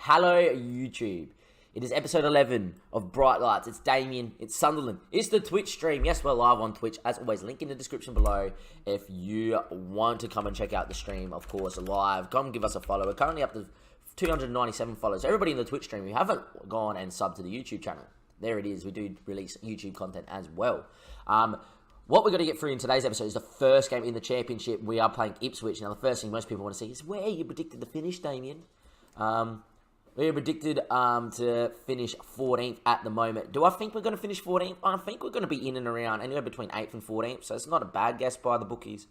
Hello, YouTube. It is episode 11 of Bright Lights. It's Damien, it's Sunderland, it's the Twitch stream. Yes, we're live on Twitch. As always, link in the description below if you want to come and check out the stream, of course, live. Come give us a follow. We're currently up to 297 followers. Everybody in the Twitch stream, who haven't gone and subbed to the YouTube channel, there it is. We do release YouTube content as well. What we're going to get through in today's episode is the first game in the Championship. We are playing Ipswich. Now, the first thing most people want to see is where you predicted the finish, Damien. We are predicted to finish 14th at the moment. Do I think we're going to finish 14th? I think we're going to be in and around anywhere between 8th and 14th, so it's not a bad guess by the bookies.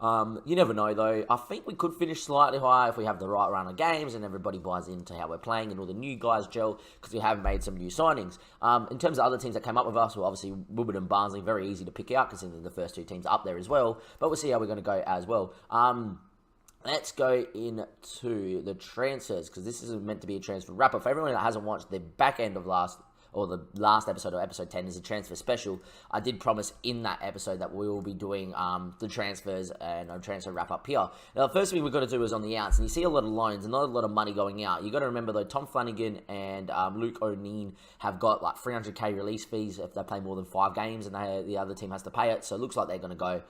You never know, though. I think we could finish slightly higher if we have the right round of games and everybody buys into how we're playing and all the new guys gel, because we have made some new signings. In terms of other teams that came up with us, well, obviously, Wimbledon and Barnsley, very easy to pick out, considering the first two teams are up there as well, but we'll see how we're going to go as well. Let's go into the transfers, because this isn't meant to be a transfer wrap-up. For everyone that hasn't watched the back end of the last episode, or episode 10, is a transfer special. I did promise in that episode that we will be doing the transfers and a transfer wrap-up here. Now, the first thing we've got to do is on the outs, and you see a lot of loans and not a lot of money going out. You've got to remember, though, Tom Flanagan and Luke O'Neill have got like 300k release fees if they play more than 5 games, and the other team has to pay it, so it looks like they're going to go,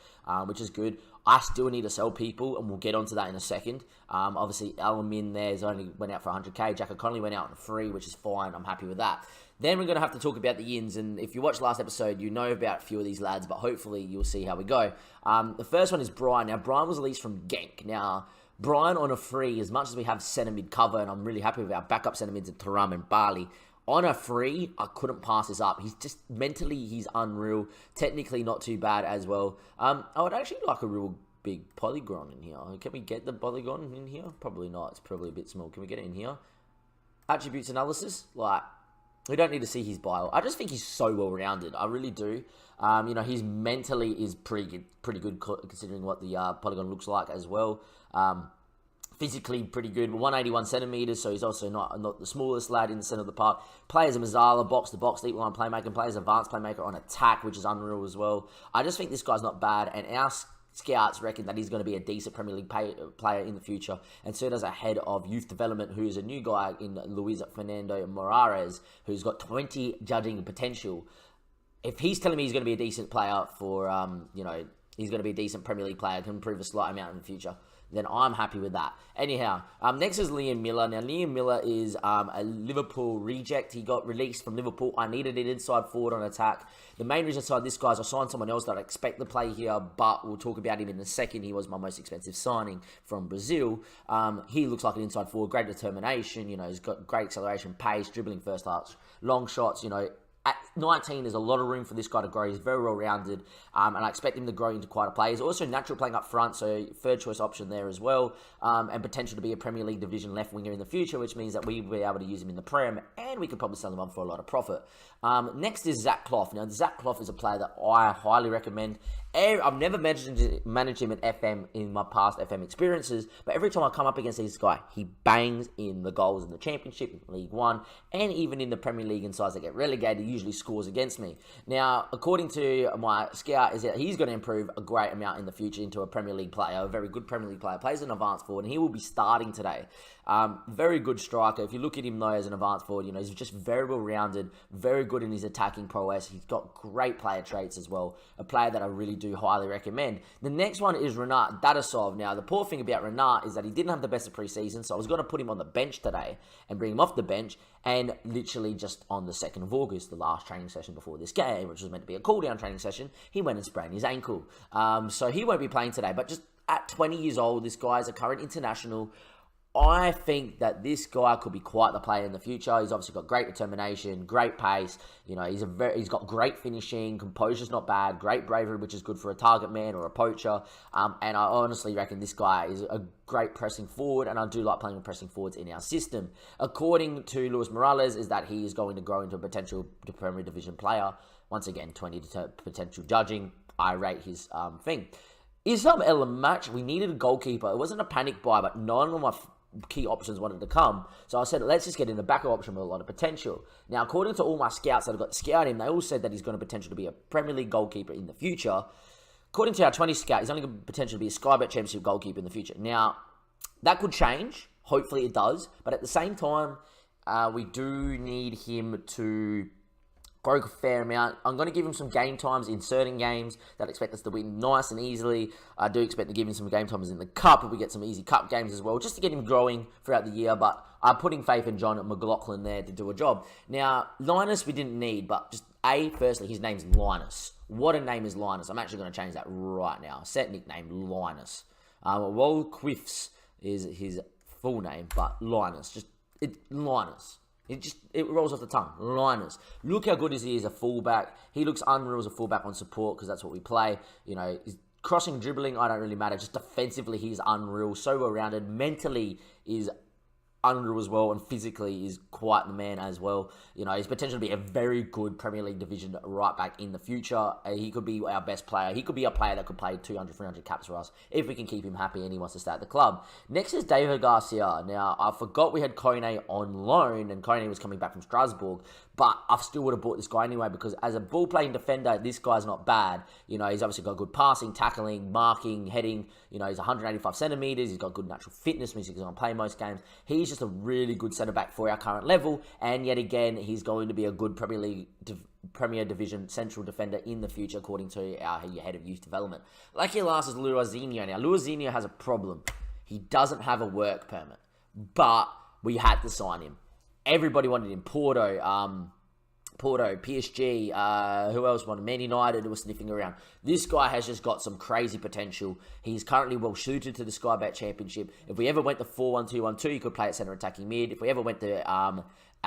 which is good. I still need to sell people, and we'll get onto that in a second. Obviously, Alan Min there's only went out for 100k. Jack O'Connolly went out on free, which is fine. I'm happy with that. Then we're going to have to talk about the ins, and if you watched last episode, you know about a few of these lads, but hopefully you'll see how we go. The first one is Brian. Now, Brian was released from Genk. Now, Brian on a free, as much as we have centre mid cover, and I'm really happy with our backup centre mids of Thuram and Bali, on a free, I couldn't pass this up. He's just, mentally, he's unreal. Technically, not too bad as well. I would actually like a real big polygon in here. Can we get the polygon in here? Probably not. It's probably a bit small. Can we get it in here? Attributes analysis. Like, we don't need to see his bio. I just think he's so well-rounded. I really do. He's mentally is pretty good considering what the polygon looks like as well. Physically pretty good, 181 centimeters, so he's also not the smallest lad in the centre of the park. Plays a Mazzala, box-to-box, deep line playmaker, plays advanced playmaker on attack, which is unreal as well. I just think this guy's not bad, and our scouts reckon that he's going to be a decent Premier League player in the future, and so does a head of youth development, who is a new guy in Luis Fernando Moraes, who's got 20 judging potential. If he's telling me he's going to be a decent player for, he's going to be a decent Premier League player, can improve a slight amount in the future, then I'm happy with that. Anyhow, next is Liam Miller. Now, Liam Miller is a Liverpool reject. He got released from Liverpool. I needed an inside forward on attack. The main reason I signed this guy is I signed someone else that I expect to play here, but we'll talk about him in a second. He was my most expensive signing from Brazil. He looks like an inside forward, great determination. He's got great acceleration, pace, dribbling first touch, long shots, At 19, there's a lot of room for this guy to grow. He's very well-rounded, and I expect him to grow into quite a player. He's also natural playing up front, so third-choice option there as well, and potential to be a Premier League division left winger in the future, which means that we'll be able to use him in the Prem, and we could probably sell him on for a lot of profit. Next is Zach Clough. Now, Zach Clough is a player that I highly recommend. I've never managed him at FM in my past FM experiences, but every time I come up against this guy, he bangs in the goals in the Championship, in League One, and even in the Premier League in sides that get relegated, he usually scores against me. Now, according to my scout, is that he's going to improve a great amount in the future into a Premier League player, a very good Premier League player, plays an advanced forward, and he will be starting today. Very good striker. If you look at him, though, as an advanced forward, he's just very well-rounded, very good in his attacking prowess. He's got great player traits as well, a player that I really do highly recommend. The next one is Renat Dadasov. Now, the poor thing about Renat is that he didn't have the best of pre-season, so I was going to put him on the bench today and bring him off the bench, and literally just on the 2nd of August, the last training session before this game, which was meant to be a cool-down training session, he went and sprained his ankle. So he won't be playing today, but just at 20 years old, this guy is a current international. I think that this guy could be quite the player in the future. He's obviously got great determination, great pace. He's got great finishing, composure's not bad, great bravery, which is good for a target man or a poacher. And I honestly reckon this guy is a great pressing forward, and I do like playing with pressing forwards in our system. According to Luis Morales, is that he is going to grow into a potential Premier Division player. Once again, 20 potential judging. I rate his thing. Islam El Match, we needed a goalkeeper. It wasn't a panic buy, but none of my key options wanted to come. So I said, let's just get in the backup option with a lot of potential. Now, according to all my scouts that have got to scout him, they all said that he's going to potential to be a Premier League goalkeeper in the future. According to our 20 scout, he's only got potential to be a Sky Bet Championship goalkeeper in the future. Now, that could change. Hopefully it does. But at the same time, we do need him to grow a fair amount. I'm going to give him some game times in certain games that expect us to win nice and easily. I do expect to give him some game times in the Cup if we get some easy Cup games as well, just to get him growing throughout the year. But I'm putting faith in John McLaughlin there to do a job. Now, Linus we didn't need, but just firstly, his name's Linus. What a name is Linus. I'm actually going to change that right now. Set nickname, Linus. Wal Quiffs is his full name, but Linus. Linus. It rolls off the tongue. Linus. Look how good he is as a fullback. He looks unreal as a fullback on support because that's what we play. You know, his crossing, dribbling, I don't really matter. Just defensively, he's unreal. So well-rounded. Mentally is unreal as well, and physically is quite the man as well. You know, he's potential to be a very good Premier League division right back in the future. He could be our best player. He could be a player that could play 200, 300 caps for us if we can keep him happy and he wants to stay at the club. Next is David Garcia. Now, I forgot we had Kone on loan, and Kone was coming back from Strasbourg, but I still would have bought this guy anyway because as a ball-playing defender, this guy's not bad. You know, he's obviously got good passing, tackling, marking, heading. You know, he's 185 centimetres. He's got good natural fitness, means he's going to play most games. He's just a really good centre-back for our current level, and yet again, he's going to be a good Premier League Premier Division central defender in the future, according to our head of youth development. Lucky last is Luizinho. Now, Luizinho has a problem. He doesn't have a work permit, but we had to sign him. Everybody wanted him. Porto, PSG, who else wanted? Man United was sniffing around. This guy has just got some crazy potential. He's currently well suited to the Sky Bet Championship. If we ever went to 4-1-2-1-2, he could play at centre attacking mid. If we ever went to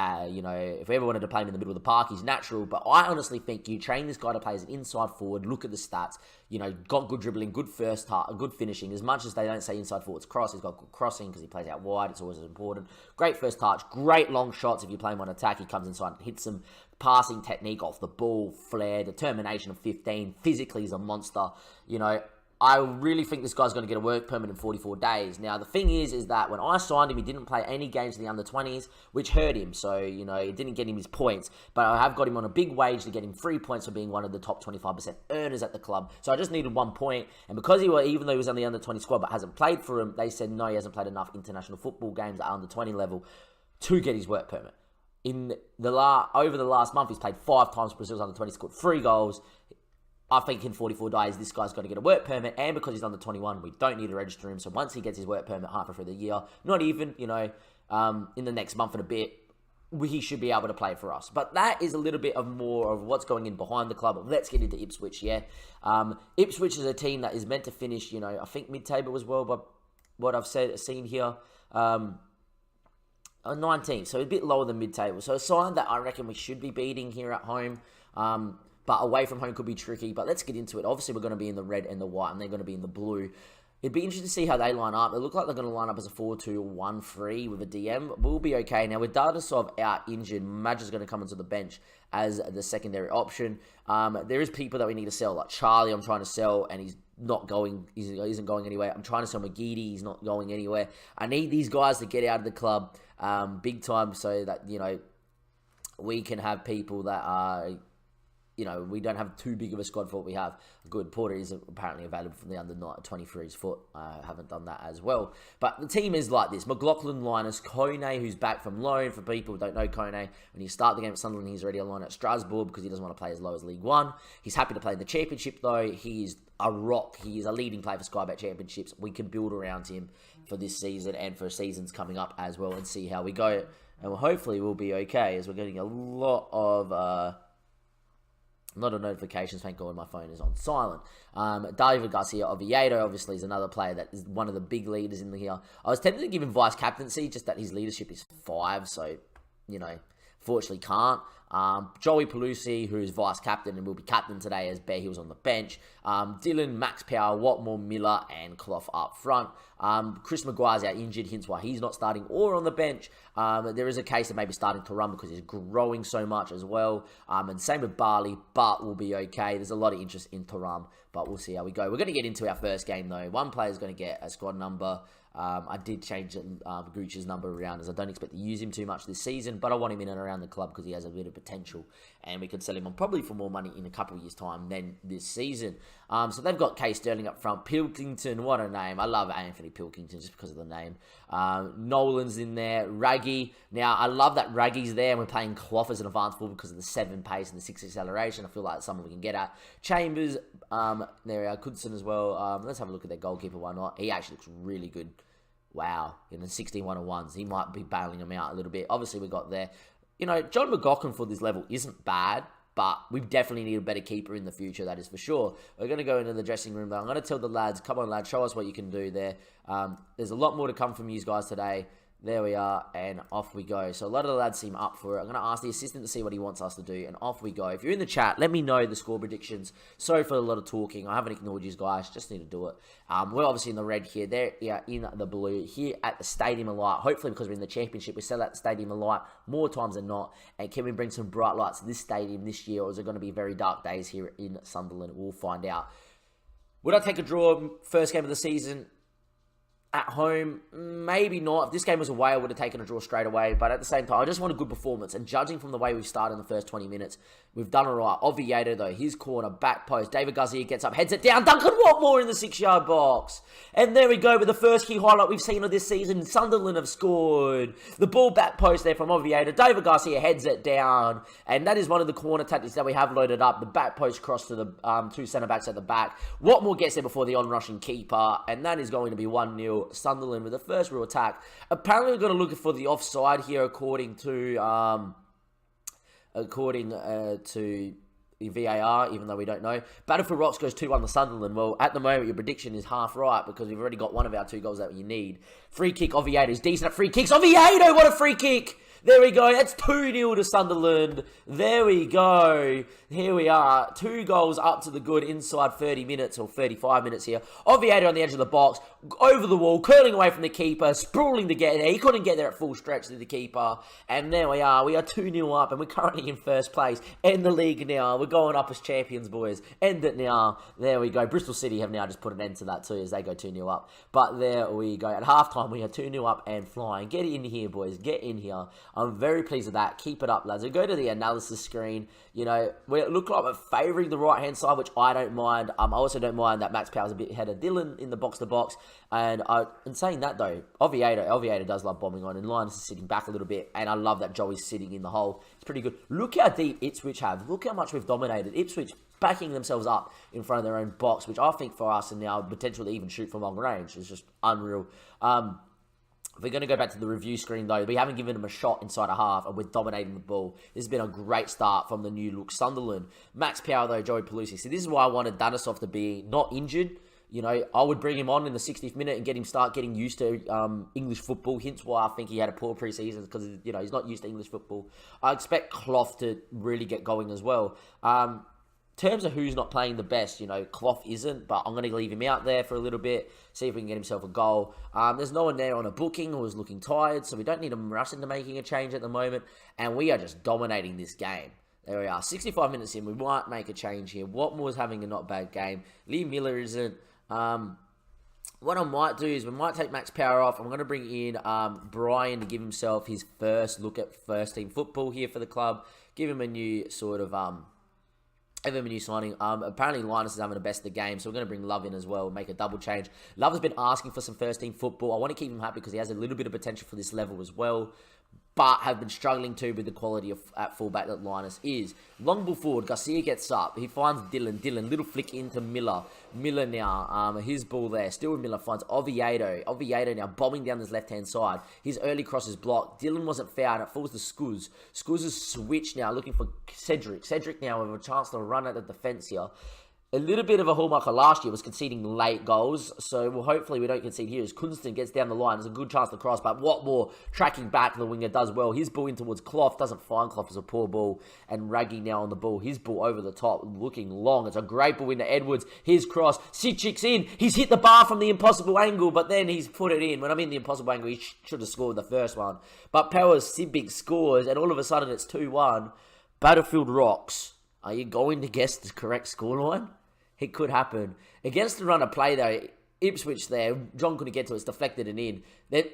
if we ever wanted to play him in the middle of the park, he's natural. But I honestly think you train this guy to play as an inside forward. Look at the stats. You know, got good dribbling, good first touch, good finishing. As much as they don't say inside forwards cross, he's got good crossing because he plays out wide. It's always important. Great first touch, great long shots. If you play him on attack, he comes inside and hits them. Passing technique off the ball, flair, determination of 15. Physically, he's a monster. You know, I really think this guy's going to get a work permit in 44 days. Now, the thing is that when I signed him, he didn't play any games in the under-20s, which hurt him. So, you know, it didn't get him his points. But I have got him on a big wage to get him 3 points for being one of the top 25% earners at the club. So I just needed 1 point. And because even though he was on the under-20 squad but hasn't played for him, they said no, he hasn't played enough international football games at under-20 level to get his work permit. Over the last month, he's played 5 times for Brazil's under-20, scored 3 goals. I think in 44 days, this guy's got to get a work permit, and because he's under 21, we don't need to register him. So once he gets his work permit halfway through the year, not even, in the next month and a bit, he should be able to play for us. But that is a little bit of more of what's going in behind the club. Let's get into Ipswich, yeah. Ipswich is a team that is meant to finish, I think mid-table as well, but what I've seen here. 19, so a bit lower than mid-table. So a sign that I reckon we should be beating here at home. But away from home could be tricky. But let's get into it. Obviously, we're going to be in the red and the white, and they're going to be in the blue. It'd be interesting to see how they line up. They look like they're going to line up as a 4-2-1-3 with a DM. We'll be okay. Now, with Dardasov out injured, Madge is going to come onto the bench as the secondary option. There is people that we need to sell, like Charlie I'm trying to sell, and he's not going. He isn't going anywhere. I'm trying to sell McGeady. He's not going anywhere. I need these guys to get out of the club big time so that, we can have people that are... we don't have too big of a squad for what we have. Good. Porter is apparently available from the under-23's foot. I haven't done that as well. But the team is like this. McLaughlin, Linus, Kone, who's back from loan. For people who don't know Kone, when you start the game at Sunderland, he's already on loan at Strasbourg because he doesn't want to play as low as League One. He's happy to play in the Championship, though. He is a rock. He is a leading player for Sky Bet Championships. We can build around him for this season and for seasons coming up as well and see how we go. And hopefully we'll be okay as we're getting a lot of notifications. Thank God my phone is on silent. David Garcia Oviedo obviously is another player that is one of the big leaders in here. I was tempted to give him vice captaincy, just that his leadership is 5, so fortunately can't. Joey Pelusi, who's vice captain and will be captain today as Bear Hill's on the bench. Dylan, Max Power, Watmore, Miller, and Clough up front. Chris Maguire's out injured, hence why he's not starting or on the bench. There is a case of maybe starting to run because he's growing so much as well. And same with Barley, but we'll be okay. There's a lot of interest in Thuram, but we'll see how we go. We're going to get into our first game, though. One player's going to get a squad number. I did change Gooch's number around as I don't expect to use him too much this season, but I want him in and around the club because he has a bit of potential, and we could sell him on probably for more money in a couple of years' time than this season. So they've got Kay Sterling up front. Pilkington, what a name. I love Anthony Pilkington just because of the name. Nolan's in there. Raggy. Now, I love that Raggy's there, and we're playing Clough as an advanced forward because of the 7 pace and the 6 acceleration. I feel like it's someone we can get at. Chambers, there we are. Goodson as well. Let's have a look at their goalkeeper. Why not? He actually looks really good. Wow. In the 16 1-on-1s, he might be bailing them out a little bit. Obviously, we got there. You know, John McGoughan for this level isn't bad, but we definitely need a better keeper in the future, that is for sure. We're going to go into the dressing room, though. I'm going to tell the lads, come on, lads, show us what you can do there. There's a lot more to come from you guys today. There we are, and off we go. So a lot of the lads seem up for it. I'm going to ask the assistant to see what he wants us to do, and off we go. If you're in the chat, let me know the score predictions. Sorry for a lot of talking. I haven't ignored you guys. Just need to do it. We're obviously in the red here. They're in the blue here at the Stadium of Light. Hopefully, because we're in the championship, we sell at the Stadium of Light more times than not. And can we bring some bright lights to this stadium this year, or is it going to be very dark days here in Sunderland? We'll find out. Would I take a draw first game of the season? At home, maybe not. If this game was away, I would have taken a draw straight away. But at the same time, I just want a good performance. And judging from the way we've started in the first 20 minutes, we've done all right. Oviedo, though, his corner, back post. David Garcia gets up, heads it down. Duncan Watmore in the 6-yard box. And there we go with the first key highlight we've seen of this season. Sunderland have scored. The ball back post there from Oviedo. David Garcia heads it down. And that is one of the corner tactics that we have loaded up. The back post cross to the 2 centre-backs at the back. Watmore gets there before the on-rushing keeper. And that is going to be 1-0. Sunderland with the first real attack. Apparently, we're going to look for the offside here, according to VAR, even though we don't know. Battlefield Rocks goes 2-1 to Sunderland. Well, at the moment, your prediction is half right because we've already got one of our 2 goals that you need. Free kick, Oviedo's decent at free kicks. Oviedo, what a free kick! There we go. That's 2-0 to Sunderland. There we go. Here we are. 2 goals up to the good inside 30 minutes or 35 minutes here. Oviedo on the edge of the box. Over the wall. Curling away from the keeper. Sprawling to get there. He couldn't get there at full stretch to the keeper. And there we are. We are 2-0 up and we're currently in first place. End the league now. We're going up as champions, boys. End it now. There we go. Bristol City have now just put an end to that too as they go 2-0 up. But there we go. At halftime, we are 2-0 up and flying. Get in here, boys. Get in here. I'm very pleased with that. Keep it up, lads. We go to the analysis screen. You know, we look like we're favouring the right-hand side, which I don't mind. I also don't mind that Max Power's a bit ahead of Dylan in the box-to-box. And in saying that, though, Oviedo does love bombing on, and Linus is sitting back a little bit, and I love that Joey's sitting in the hole. It's pretty good. Look how deep Ipswich have. Look how much we've dominated. Ipswich backing themselves up in front of their own box, which I think for us and now potential to even shoot from long range is just unreal. If we're going to go back to the review screen, though, we haven't given them a shot inside a half, and we're dominating the ball. This has been a great start from the new look Sunderland. Max Power, though, Joey Pelusi. See, this is why I wanted Danisov to be not injured. You know, I would bring him on in the 60th minute and get him start getting used to English football. Hence why I think he had a poor preseason because, you know, he's not used to English football. I expect Clough to really get going as well. In terms of who's not playing the best, you know, Clough isn't, but I'm going to leave him out there for a little bit, see if we can get himself a goal. There's no one there on a booking who is looking tired, so we don't need him rush into making a change at the moment, and we are just dominating this game. There we are, 65 minutes in, we might make a change here. Watmore's having a not bad game. Lee Miller isn't. What I might do is we might take Max Power off. I'm going to bring in Brian to give himself his first look at first team football here for the club. Give him a new sort of... Give him a new signing. Apparently Linus is having the best of the game, so we're going to bring Love in as well, make a double change. Love has been asking for some first-team football. I want to keep him happy because he has a little bit of potential for this level as well, but have been struggling too with the quality of at fullback that Linus is. Long ball forward, Garcia gets up. He finds Dylan, little flick into Miller. Miller now, his ball there. Still with Miller, finds Oviedo. Oviedo now bombing down his left-hand side. His early cross is blocked. Dylan wasn't fouled. It falls to Skuz. Skuz is switched now, looking for Cedric. Cedric now with a chance to run at the defence here. A little bit of a hallmark of last year was conceding late goals, so hopefully we don't concede here. As Kunston gets down the line, there's a good chance to cross, but Watmore tracking back, the winger does well. His ball in towards Clough, doesn't find Clough, as a poor ball, and Raggy now on the ball. His ball over the top, looking long. It's a great ball into Edwards. His cross, Sitchik's in. He's hit the bar from the impossible angle, but then he's put it in. When I'm in the impossible angle, he should have scored the first one. But Powers, Sibik scores, and all of a sudden it's 2-1. Battlefield Rocks. Are you going to guess the correct scoreline? It could happen. Against the run of play, though, Ipswich there. John couldn't get to it. It's deflected and in. They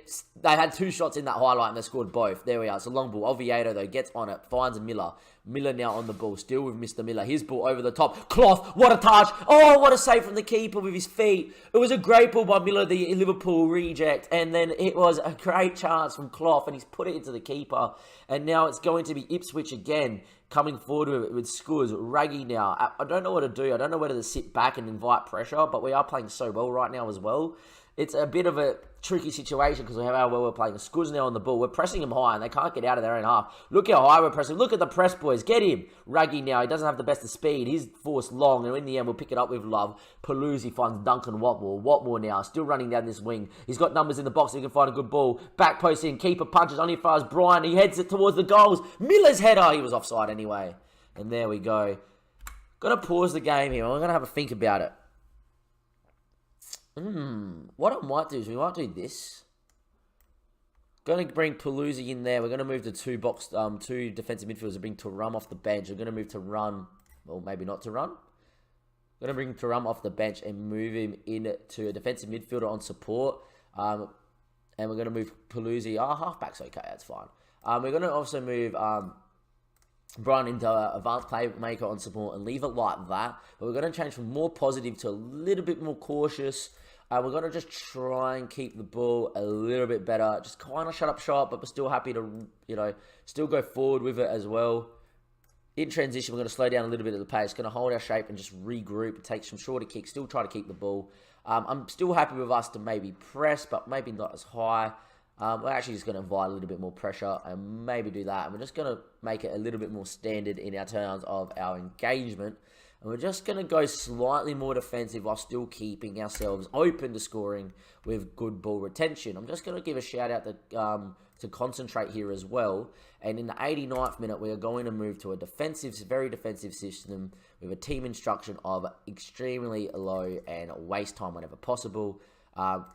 had 2 shots in that highlight and they scored both. There we are. It's a long ball. Oviedo, though, gets on it. Finds Miller. Miller now on the ball. Still with Mr. Miller. His ball over the top. Cloth. What a touch. Oh, what a save from the keeper with his feet. It was a great ball by Miller, the Liverpool reject. And then it was a great chance from Cloth. And he's put it into the keeper. And now it's going to be Ipswich again. Coming forward with Skurs, Raggy now. I don't know what to do. I don't know whether to sit back and invite pressure, but we are playing so well right now as well. It's a bit of a tricky situation because of how well we're playing. Skurs now on the ball. We're pressing him high and they can't get out of their own half. Look how high we're pressing. Look at the press, boys. Get him. Raggy now. He doesn't have the best of speed. He's forced long and in the end we'll pick it up with love. Paluzzi finds Duncan Watmore. Watmore now still running down this wing. He's got numbers in the box so he can find a good ball. Back post in. Keeper punches only as far as Brian. He heads it towards the goals. Miller's header. He was offside anyway. And there we go. Got to pause the game here. We're going to have a think about it. What I might do is we might do this. Going to bring Paluzzi in there. We're going to move the two defensive midfielders to bring Turam off the bench. We're going to move to run. Well, maybe not to run. We're going to bring Turam off the bench and move him into a defensive midfielder on support. And we're going to move Paluzzi. Halfback's okay. That's fine. We're going to also move Brian into advanced playmaker on support and leave it like that. But we're going to change from more positive to a little bit more cautious. We're going to just try and keep the ball a little bit better. Just kind of shut up shop, but we're still happy to, still go forward with it as well. In transition, we're going to slow down a little bit of the pace. Going to hold our shape and just regroup, take some shorter kicks, still try to keep the ball. I'm still happy with us to maybe press, but maybe not as high. We're actually just going to invite a little bit more pressure and maybe do that. And we're just going to make it a little bit more standard in our terms of our engagement. And we're just going to go slightly more defensive while still keeping ourselves open to scoring with good ball retention. I'm just going to give a shout out to concentrate here as well. And in the 89th minute, we are going to move to a very defensive system with a team instruction of extremely low and waste time whenever possible.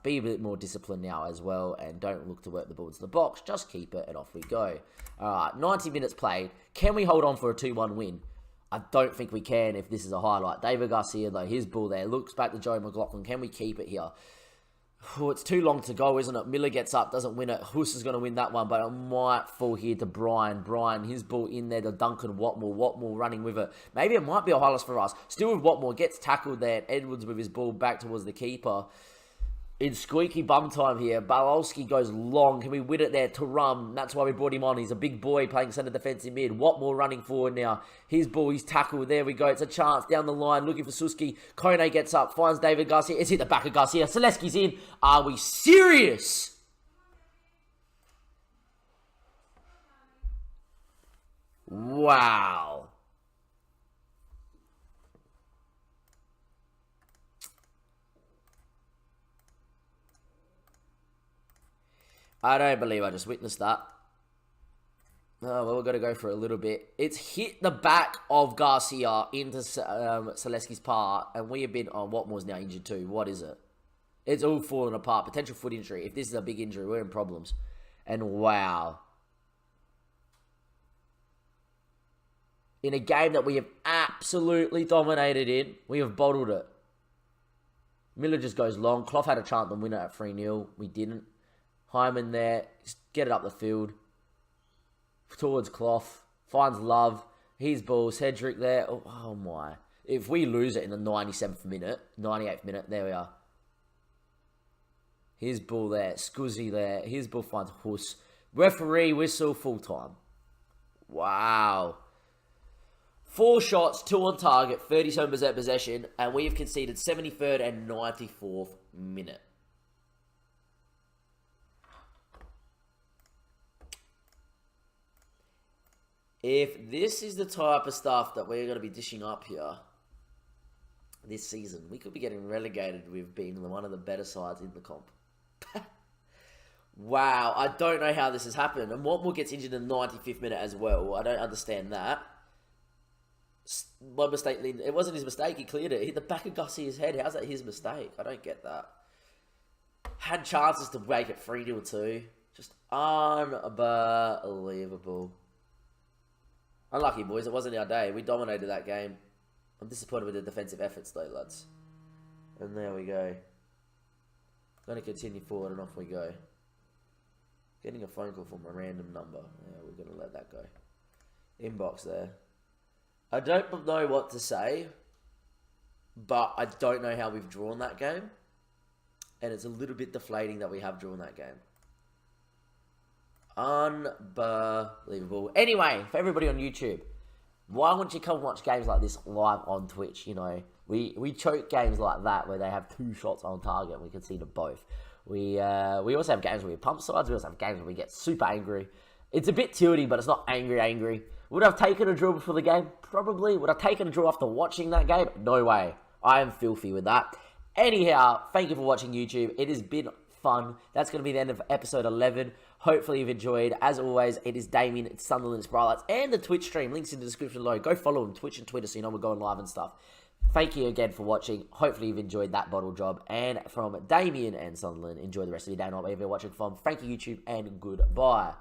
Be a bit more disciplined now as well and don't look to work the ball into the box. Just keep it and off we go. Alright, 90 minutes played. Can we hold on for a 2-1 win? I don't think we can if this is a highlight. David Garcia, though, his ball there. Looks back to Joey McLaughlin. Can we keep it here? Oh, it's too long to go, isn't it? Miller gets up, doesn't win it. Huss is going to win that one, but it might fall here to Brian. Brian, his ball in there to Duncan Watmore. Watmore running with it. Maybe it might be a highlight for us. Still with Watmore. Gets tackled there. Edwards with his ball back towards the keeper. In squeaky bum time here, Balowski goes long. Can we win it there to Rum? That's why we brought him on. He's a big boy playing centre defensive mid. Watmore running forward now. His ball, he's tackled. There we go. It's a chance down the line. Looking for Suski. Kone gets up, finds David Garcia. It's hit the back of Garcia. Selesky's in. Are we serious? Wow. I don't believe I just witnessed that. Oh, well, we're going to go for a little bit. It's hit the back of Garcia into Selesky's part, and we have been... Oh, Watmore's now injured too. What is it? It's all falling apart. Potential foot injury. If this is a big injury, we're in problems. And wow. In a game that we have absolutely dominated in, we have bottled it. Miller just goes long. Clough had a chance to win it at 3-0. We didn't. Hyman there, just get it up the field, towards Clough, finds Love, his ball, Cedric there, oh my. If we lose it in the 97th minute, 98th minute, there we are. His ball there, Scuzzy there, his ball finds Huss. Referee whistle full time. Wow. 4 shots, 2 on target, 37% possession, and we have conceded 73rd and 94th minute. If this is the type of stuff that we're going to be dishing up here this season, we could be getting relegated with being one of the better sides in the comp. Wow, I don't know how this has happened. And Watmore gets injured in the 95th minute as well. I don't understand that. One mistake, it wasn't his mistake, he cleared it. He hit the back of Garcia's head. How's that his mistake? I don't get that. Had chances to make it 3-0 too. Just unbelievable. Unlucky, boys. It wasn't our day. We dominated that game. I'm disappointed with the defensive efforts, though, lads. And there we go. Going to continue forward and off we go. Getting a phone call from a random number. Yeah, we're going to let that go. Inbox there. I don't know what to say, but I don't know how we've drawn that game. And it's a little bit deflating that we have drawn that game. Unbelievable. Anyway, for everybody on YouTube, why won't you come watch games like this live on Twitch? You know, we choke games like that where they have 2 shots on target and we concede both. We also have games where we pump sides. We also have games where we get super angry. It's a bit tilty, but it's not angry. Would I have taken a draw before the game? Probably. Would I have taken a draw after watching that game? No way. I am filthy with that. Anyhow, thank you for watching YouTube. It has been fun. That's going to be the end of episode 11. Hopefully you've enjoyed. As always, it is Damien, it's Sunderland, it's Bright and the Twitch stream. Links in the description below. Go follow him, Twitch and Twitter, so you know we're going live and stuff. Thank you again for watching. Hopefully you've enjoyed that bottle job. And from Damien and Sunderland, enjoy the rest of your day, not wherever you're watching from. Thank you, YouTube, and goodbye.